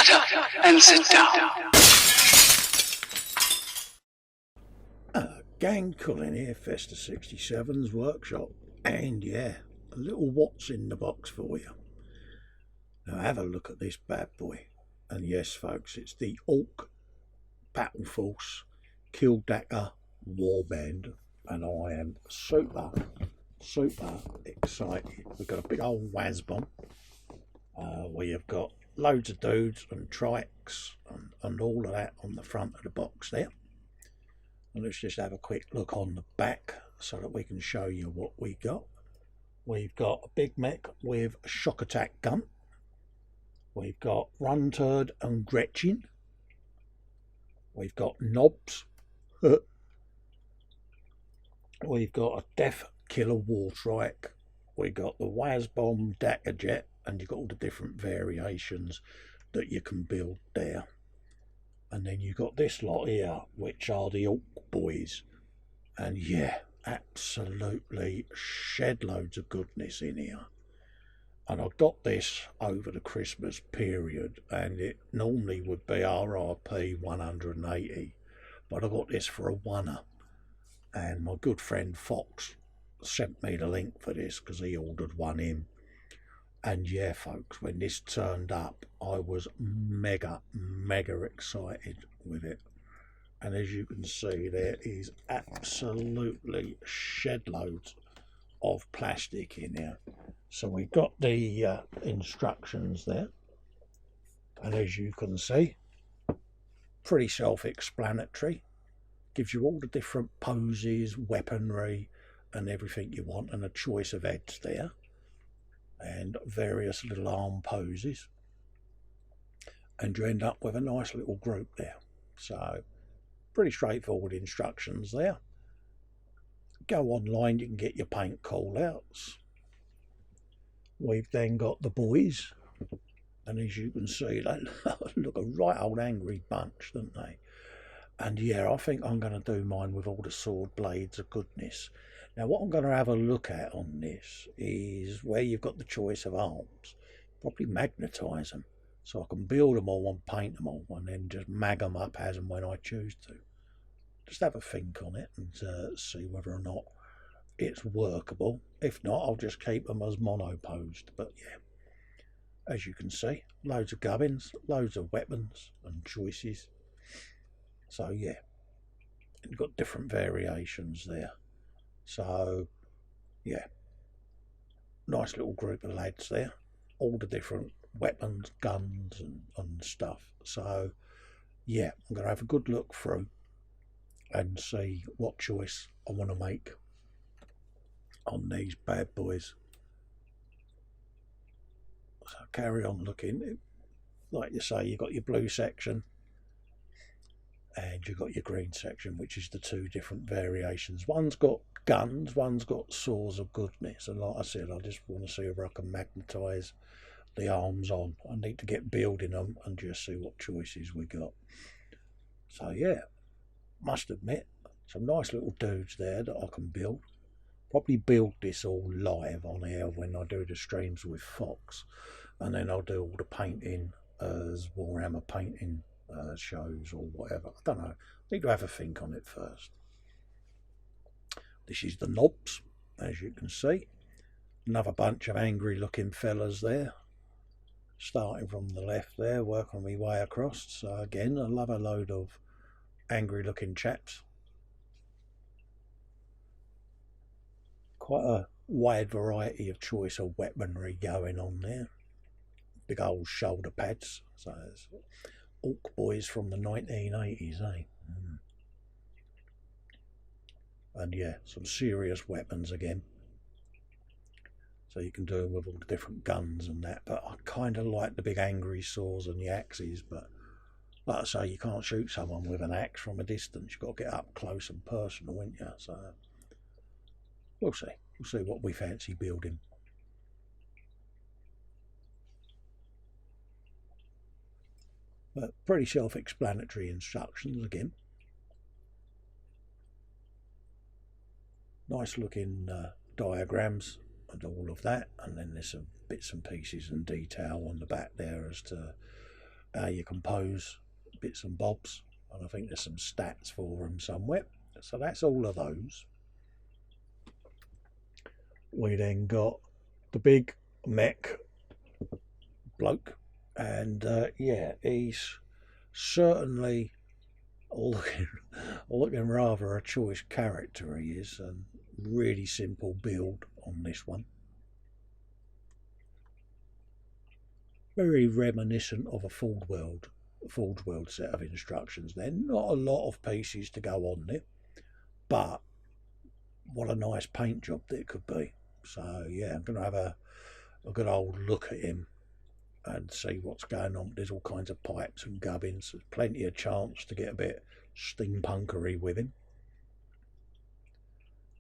Shut up and sit down. Gang, Colin here, Festa 67's workshop, and yeah, a little what's in the box for you. Now have a look at this bad boy, and yes folks, it's the Ork Battle Force Killdakka Warband, and I am super excited. We've got a big old WASBomb. We have got loads of dudes and trikes and all of that on the front of the box there. And let's just have a quick look on the back so that we can show you what we got. We've got a big mech with a shock attack gun. We've got Runturd and Gretchen. We've got Nobz. We've got a Deathkilla Warbike. We've got the WASBomb Dakkajet, and you've got all the different variations that you can build there. And then you've got this lot here, which are the Ork Boyz. And yeah, absolutely shed loads of goodness in here. And I got this over the Christmas period, and it normally would be RRP 180, but I got this for a $1. And my good friend Fox sent me the link for this because he ordered one in. And yeah folks, when this turned up, I was mega excited with it. And as you can see, there is absolutely shed loads of plastic in here. So we've got the instructions there, and as you can see, pretty self-explanatory. Gives you all the different poses, weaponry and everything you want, and a choice of heads there, and various little arm poses, and you end up with a nice little group there. So pretty straightforward instructions there. Go online, you can get your paint call outs. We've then got the boys, and as you can see, they look a right old angry bunch, don't they? And yeah, I think I'm going to do mine with all the sword blades of goodness. Now what I'm going to have a look at on this is where you've got the choice of arms, probably magnetise them so I can build them all and paint them all, and then just mag them up as and when I choose to. Just have a think on it and see whether or not it's workable. If not, I'll just keep them as mono posed. But yeah, as you can see, loads of gubbins, loads of weapons and choices. So yeah, you've got different variations there. So yeah, nice little group of lads there, all the different weapons, guns and stuff. So yeah, I'm going to have a good look through and see what choice I want to make on these bad boys. So carry on looking. Like you say, you've got your blue section and you've got your green section, which is the two different variations. One's got guns, one's got swords of goodness, and like I said, I just want to see if I can magnetise the arms on. I need to get building them and just see what choices we got. So yeah, must admit, some nice little dudes there that I can build. Probably build this all live on here when I do the streams with Fox, and then I'll do all the painting as Warhammer painting shows or whatever. I don't know, I need to have a think on it first. This is the Nobz, as you can see. Another bunch of angry looking fellas there, starting from the left there, working my way across. So again, I love a load of angry looking chaps. Quite a wide variety of choice of weaponry going on there. Big old shoulder pads. So it's Ork Boyz from the 1980s, eh? And yeah, some serious weapons again. So you can do them with all the different guns and that. But I kind of like the big angry saws and the axes. But like I say, you can't shoot someone with an axe from a distance. You've got to get up close and personal, ain't you? So we'll see. We'll see what we fancy building. But pretty self-explanatory instructions again. Nice looking diagrams and all of that. And then there's some bits and pieces and detail on the back there as to how you compose bits and bobs, and I think there's some stats for them somewhere. So that's all of those. We then got the big mech bloke, and yeah, he's certainly looking rather a choice character. He is, and really simple build on this one. Very reminiscent of a Full.Build set of instructions. They're not a lot of pieces to go on there, but what a nice paint job that it could be. So yeah, I'm going to have a good old look at him and see what's going on. There's all kinds of pipes and gubbins. There's plenty of chance to get a bit steampunkery with him.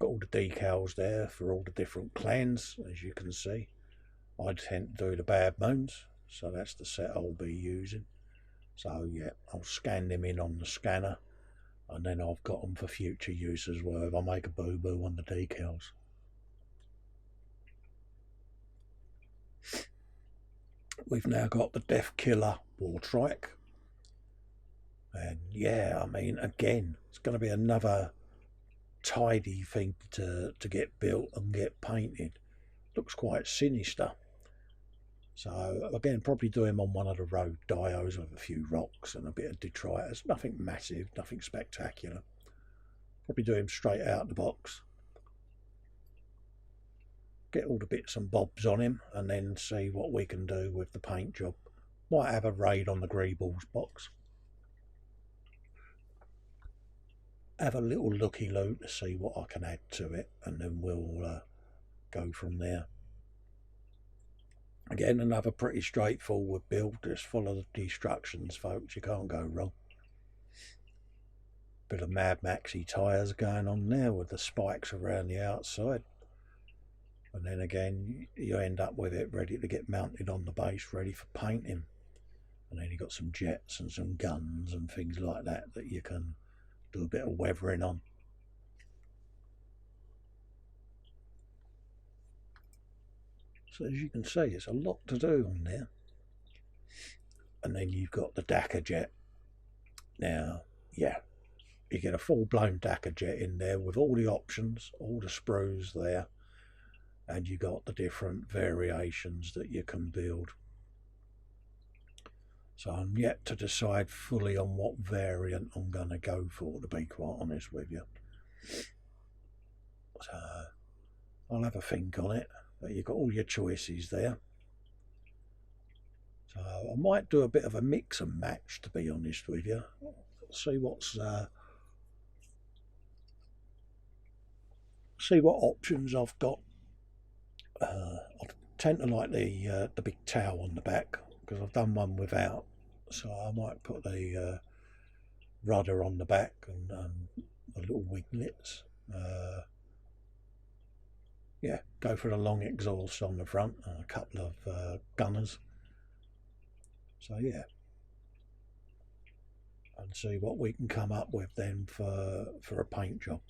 Got all the decals there for all the different clans, as you can see. I tend to do the Bad Moons, so that's the set I'll be using. So yeah, I'll scan them in on the scanner, and then I've got them for future use as well if I make a boo-boo on the decals. We've now got the Deathkilla Warbike, and yeah, I mean, again, it's going to be another tidy thing to get built and get painted. Looks quite sinister. So again, probably do him on one of the road dios with a few rocks and a bit of detritus. Nothing massive, nothing spectacular. Probably do him straight out the box. Get all the bits and bobs on him, and then see what we can do with the paint job. Might have a raid on the Greeballs box. Have a little looky-loo to see what I can add to it, and then we'll go from there. Again, another pretty straightforward build. Just follow the instructions, folks. You can't go wrong. Bit of Mad Maxy tyres going on there with the spikes around the outside. And then again, you end up with it ready to get mounted on the base, ready for painting. And then you've got some jets and some guns and things like that you can do a bit of weathering on. So as you can see, it's a lot to do on there. And then you've got the Dakkajet. Now, yeah, you get a full-blown Dakkajet in there with all the options, all the sprues there. And you got the different variations that you can build. So I'm yet to decide fully on what variant I'm going to go for, to be quite honest with you. So I'll have a think on it, but you've got all your choices there. So I might do a bit of a mix and match, to be honest with you. See what options I've got. I tend to like the big towel on the back because I've done one without, so I might put the rudder on the back and the little winglets. Yeah, go for the long exhaust on the front and a couple of gunners. So yeah, and see what we can come up with then for a paint job.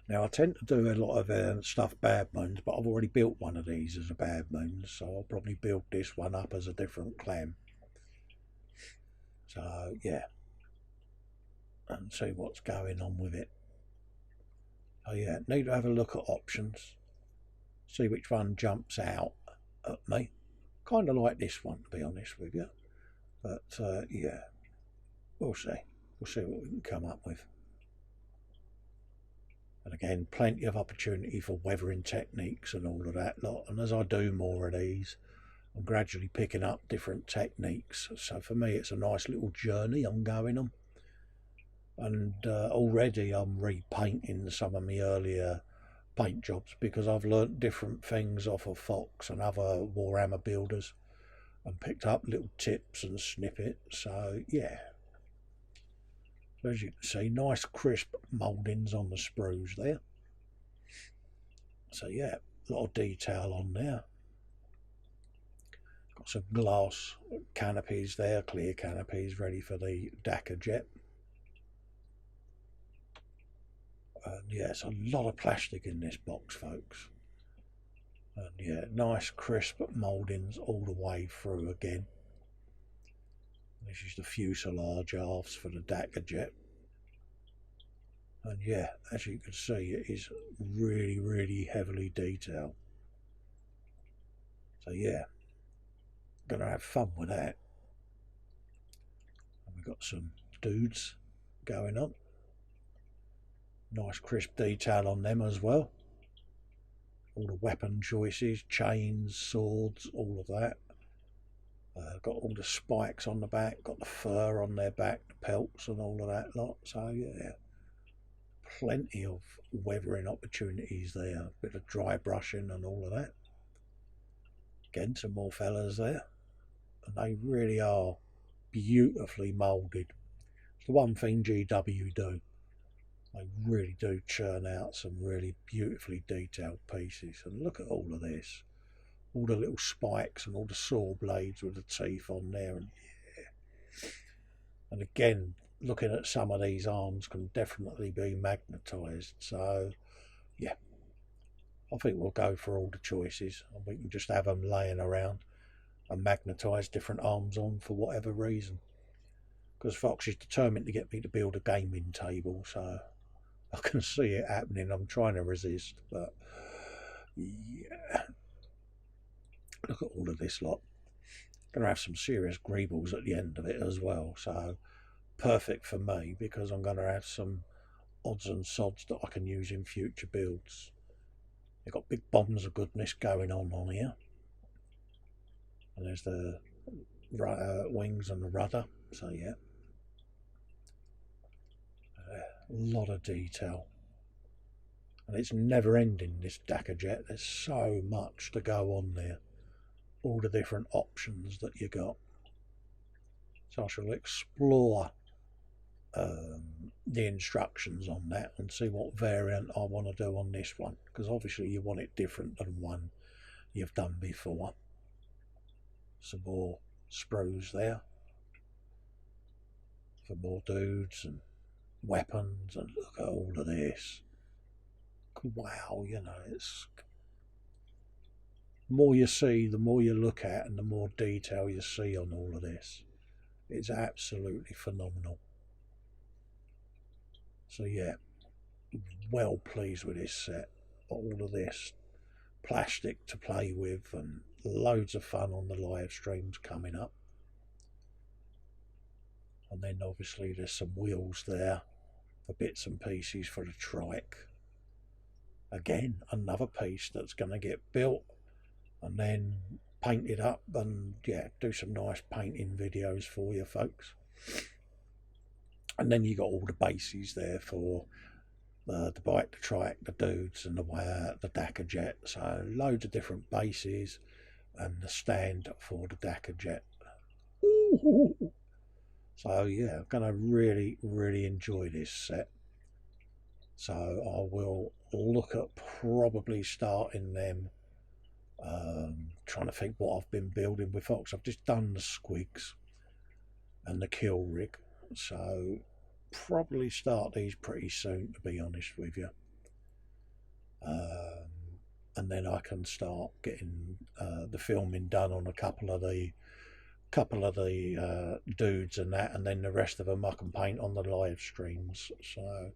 Now I tend to do a lot of stuff Bad Moons, but I've already built one of these as a Bad Moons, so I'll probably build this one up as a different clan. So yeah, and see what's going on with it. So yeah, need to have a look at options, see which one jumps out at me. Kind of like this one, to be honest with you, but yeah, we'll see what we can come up with. And again, plenty of opportunity for weathering techniques and all of that lot. And as I do more of these, I'm gradually picking up different techniques. So for me, it's a nice little journey I'm going on. And already I'm repainting some of my earlier paint jobs because I've learnt different things off of Fox and other Warhammer builders and picked up little tips and snippets. So yeah. As you can see, nice crisp mouldings on the sprues there. So yeah, a lot of detail on there. Got some glass canopies there, clear canopies ready for the Dakkajet. And yeah, it's a lot of plastic in this box, folks. And yeah, nice crisp mouldings all the way through again. This is the fuselage halves for the Dakkajet. And yeah, as you can see, it is really, really heavily detailed. So yeah, gonna have fun with that. And we've got some dudes going on. Nice crisp detail on them as well. All the weapon choices, chains, swords, all of that. Got all the spikes on the back, got the fur on their back, the pelts and all of that lot. So yeah, plenty of weathering opportunities there. Bit of dry brushing and all of that. Again, some more fellas there. And they really are beautifully moulded. It's the one thing GW do. They really do churn out some really beautifully detailed pieces. And look at all of this. All the little spikes and all the saw blades with the teeth on there. And yeah. And again, looking at some of these arms can definitely be magnetised. So yeah, I think we'll go for all the choices. And we can just have them laying around and magnetise different arms on for whatever reason. Because Fox is determined to get me to build a gaming table, so I can see it happening. I'm trying to resist, but yeah. Look at all of this lot. Going to have some serious greebles at the end of it as well, so perfect for me because I'm going to have some odds and sods that I can use in future builds. They've got big bombs of goodness going on here. And there's the wings and the rudder, so yeah. A lot of detail. And it's never ending, this Dakkajet. There's so much to go on there. All the different options that you got. So I shall explore the instructions on that and see what variant I want to do on this one. Because obviously you want it different than one you've done before. Some more sprues there. For more dudes and weapons, and look at all of this. Wow, you know, it's the more you see, the more you look at, and the more detail you see on all of this. It's absolutely phenomenal. So yeah, well pleased with this set. All of this plastic to play with, and loads of fun on the live streams coming up. And then obviously there's some wheels there for bits and pieces for the trike. Again, another piece that's going to get built and then painted up, and yeah, do some nice painting videos for you folks. And then you got all the bases there for the bike, the trike, the dudes, and the Dakkajet. So loads of different bases, and the stand for the Dakkajet. So yeah, I'm going to really, really enjoy this set. So I will look at probably starting them. Trying to think what I've been building with Fox. I've just done the squigs and the kill rig. So probably start these pretty soon, to be honest with you. And then I can start getting the filming done on a couple of the dudes and that, and then the rest of them I can paint on the live streams. So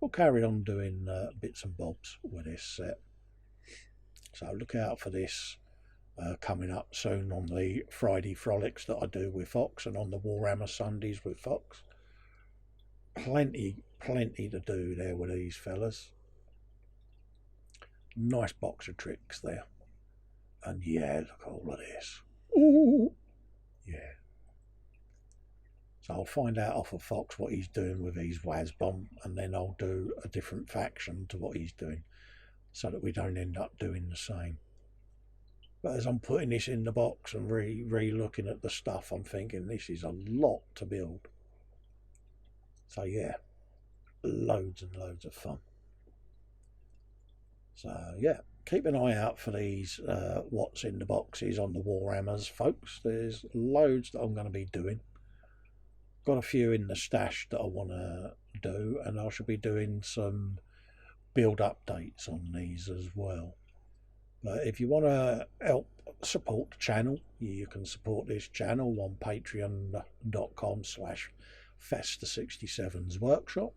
we'll carry on doing bits and bobs with this set. So look out for this coming up soon on the Friday frolics that I do with Fox, and on the Warhammer Sundays with Fox. Plenty to do there with these fellas. Nice box of tricks there. And yeah, look at all of this. Ooh. Yeah. So I'll find out off of Fox what he's doing with his WI.T.B, and then I'll do a different faction to what he's doing, so that we don't end up doing the same. But as I'm putting this in the box and re-looking at the stuff, I'm thinking this is a lot to build. So yeah, loads and loads of fun. So yeah, keep an eye out for these what's in the boxes on the Warhammers, folks. There's loads that I'm going to be doing. Got a few in the stash that I want to do, and I should be doing some build updates on these as well. But if you want to help support the channel. You can support this channel on patreon.com/Festa67's workshop.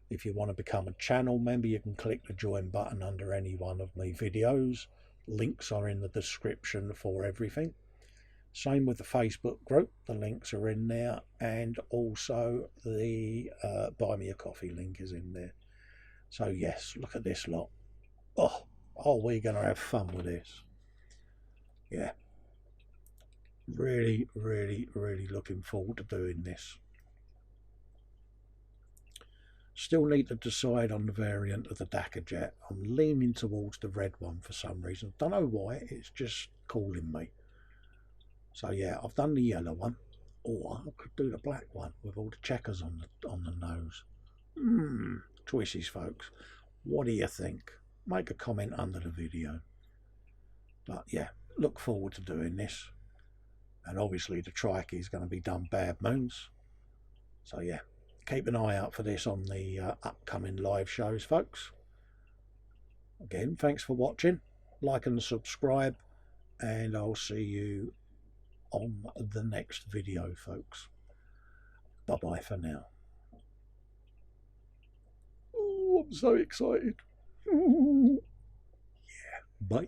If you want to become a channel member, you can click the join button under any one of my videos. Links are in the description for everything. Same with the Facebook group, the links are in there, and also the buy me a coffee link is in there. So yes, look at this lot. Oh, we're going to have fun with this. Yeah, really looking forward to doing this. Still need to decide on the variant of the Dakkajet. I'm leaning towards the red one for some reason. Don't know why, it's just calling me. So yeah, I've done the yellow one. Or I could do the black one with all the checkers on the nose. Choices, folks. What do you think? Make a comment under the video. But yeah, look forward to doing this. And obviously the trike is going to be done Bad Moons. So yeah, keep an eye out for this on the upcoming live shows, folks. Again, thanks for watching. Like and subscribe. And I'll see you on the next video, folks. Bye bye for now. Oh, I'm so excited. Yeah, bye.